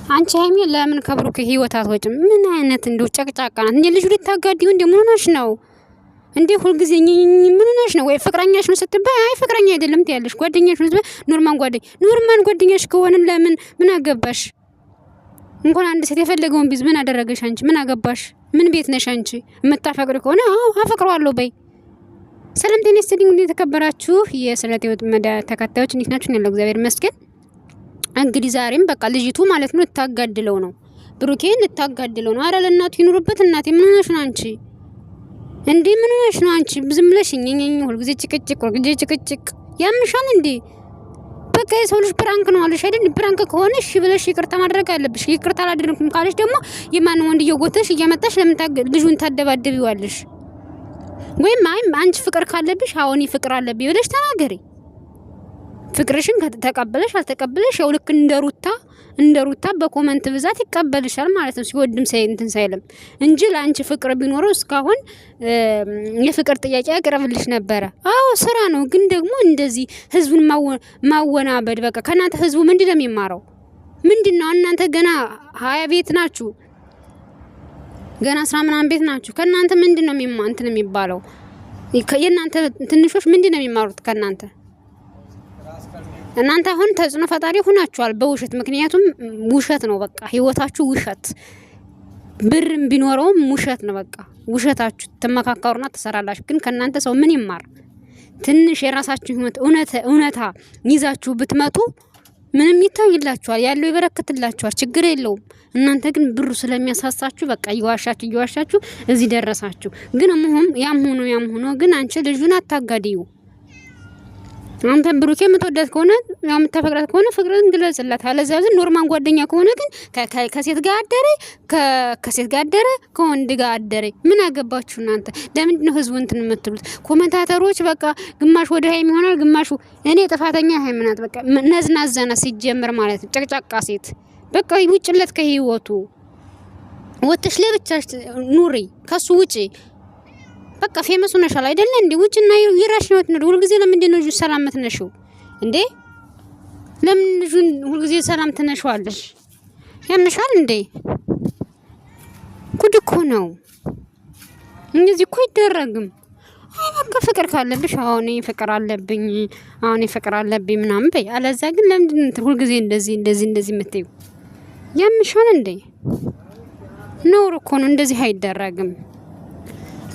አንቺ ሀይሚ ለምን ከብሩክ ህይወት አትወጭም? ምን አይነት እንደው ጨቅጫቃ ናት እንዴ? ልጁ ልታጋዲው እንዴ? ምን ሆነሽ ነው እንዴ? ሁሉ ጊዜ ምን ሆነሽ ነው? ወይ ፍቅረኛሽ ነው ስትባይ አይ ፍቅረኛ አይደለም ትያለሽ። ጓደኛሽ ነው ኖርማን ጓደኛሽ ከሆነ ለምን ምን አገባሽ? እንኳን አንድ ሴት የፈለገውን ቢዝ ምን አደረገሽ አንቺ? ምን አገባሽ? ምን ቤት ነሽ አንቺ? የምታፈቅሪ ከሆነ አዎ አፈቅረዋለሁ በይ። ሰላም ጤና ይስጥልኝ። እንዴት ተከበራችሁ የስለት ህይወት መዳ ተከታዮች እንዴት ናችሁ? ያለው እግዚአብሔር ይመስገን። እንግዲህ ዛሬም በቃ ልጅቱ ማለት ነው ልታጋድለው ነው፣ ብሩኬን ልታጋድለው ነው። አረ ለእናቱ ይኑርበት። እናቴ ምን ሆነሽ ነው አንቺ እንዴ? ምን ሆነሽ ነው አንቺ? ዝም ብለሽ ሁሉ ጊዜ ጭቅጭቅ ያምሻል እንዴ? በቃ የሰው ልጅ ፕራንክ ነው አለሽ አይደል? ፕራንክ ከሆነ እሺ ብለሽ ይቅርታ ማድረግ አለብሽ። ይቅርታ አላደረኩም ካለሽ ደግሞ የማን ወንድ እየጎተሽ እያመጣሽ ለምን ልጁን ታደባደቢዋለሽ? ወይም አንቺ ፍቅር ካለብሽ አሁን ፍቅር አለብኝ ብለሽ ተናገሪ። ፍቅርሽን ተቀበለሽ አልተቀበለሽ ያው ልክ እንደሩታ በኮመንት ብዛት ይቀበልሻል ማለት ነው። ሲወድም እንትን ሳይልም እንጂ ለአንቺ ፍቅር ቢኖረው እስካሁን የፍቅር ጥያቄ ያቀርብልሽ ነበረ። አዎ ስራ ነው፣ ግን ደግሞ እንደዚህ ህዝቡን ማወናበድ በቃ ከናንተ ህዝቡ ምንድነው የሚማረው? ምንድነው እናንተ ገና 20 ቤት ናችሁ፣ ገና 10 ምናምን ቤት ናችሁ። ከናንተ ምንድነው እንትን የሚባለው? የናንተ ትንሾች ምንድነው የሚማሩት ከናንተ? እናንተ አሁን ተጽዕኖ ፈጣሪ ሆናችኋል በውሸት። ምክንያቱም ውሸት ነው በቃ ህይወታችሁ ውሸት፣ ብርም ቢኖረውም ውሸት ነው በቃ። ውሸታችሁ ተመካከሩና ተሰራላችሁ። ግን ከናንተ ሰው ምን ይማር? ትንሽ የራሳችሁ ህይወት እውነታ ይዛችሁ ብትመጡ ምንም ይታይላችኋል፣ ያለው ይበረከትላችኋል፣ ችግር የለውም። እናንተ ግን ብሩ ስለሚያሳሳችሁ በቃ እየዋሻችሁ እዚህ ደረሳችሁ። ግን ያም ሆኖ ግን አንቺ ልጁን አታጋዲው። አንተ ብሩኬ የምትወዳት ከሆነ የምታፈቅራት ከሆነ ፍቅርን ግለጽላት። አለዚያ ግን ኖርማል ጓደኛ ከሆነ ግን ከሴት ጋር አደረ ከወንድ ጋር አደረ። ምን አገባችሁ እናንተ? ለምንድን ነው ህዝቡ እንትን የምትሉት? ኮሜንታተሮች በቃ ግማሽ ወደ ሀይሚ ይሆናል፣ ግማሹ እኔ ጥፋተኛ ሀይሚ ናት። በቃ ነዝናዘና ሲጀምር ማለት ነው። ጨቅጫቃ ሴት በቃ ውጭለት ከህይወቱ ወጥሽ ለብቻሽ ኑሪ፣ ከሱ ውጪ በቃ ፌመስ ሆነሻል አይደል እንዴ? ውጭና ይራሽ ነው ትነዱ። ሁሉ ጊዜ ለምንድን ነው ሰላም ትነሽው እንዴ? ለምን ልጁን ሁሉ ጊዜ ሰላም ትነሽዋለሽ? ያምሻል እንዴ? ጉድ እኮ ነው። እንደዚህ እኮ አይደረግም። አይ በቃ ፍቅር ካለብሽ አሁን ፍቅር አለብኝ ምናምን በይ። አለዛ ግን ለምንድን ነው ሁሉ ጊዜ እንደዚህ የምትይው? ያምሻል እንዴ? ኖር እኮ ነው። እንደዚህ አይደረግም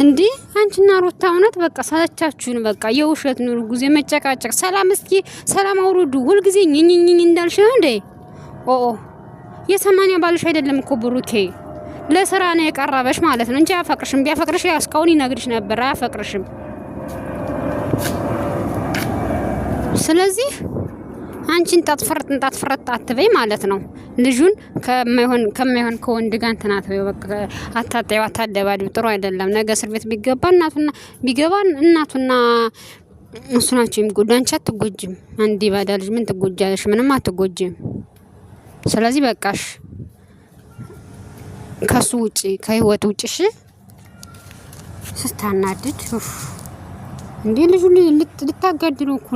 እንዴ? አንቺና ሩታ እውነት በቃ ሰለቻችሁን። በቃ የውሸት ኑሩ ጊዜ መጨቃጨቅ። ሰላም እስኪ ሰላም አውርዱ። ሁሉ ጊዜ ኝኝኝ እንዳልሽ ነው እንዴ? የ80 ባልሽ አይደለም እኮ ብሩኬ፣ ለስራ ነው የቀረበሽ ማለት ነው እንጂ አያፈቅርሽም። ቢያፈቅርሽ እስካሁን ይነግርሽ ነበር። አያፈቅርሽም። ስለዚህ አንቺን ጣትፈረጥ አትበይ ማለት ነው። ልጁን ከማይሆን ከወንድ ጋር እንትን አትበይ። በቃ አታጣዩ፣ አታደባዲው። ጥሩ አይደለም። ነገ እስር ቤት ቢገባ እናቱና እሱ ናቸው የሚጎዱ። አንቺ አትጎጂም። አንዲ ባዳ ልጅ ምን ትጎጃለሽ? ምንም አትጎጂም። ስለዚህ በቃሽ፣ ከሱ ውጪ ከህይወት ውጪሽ። ስታናድድ እንዴ ልጁ ልታጋድሉ እኮ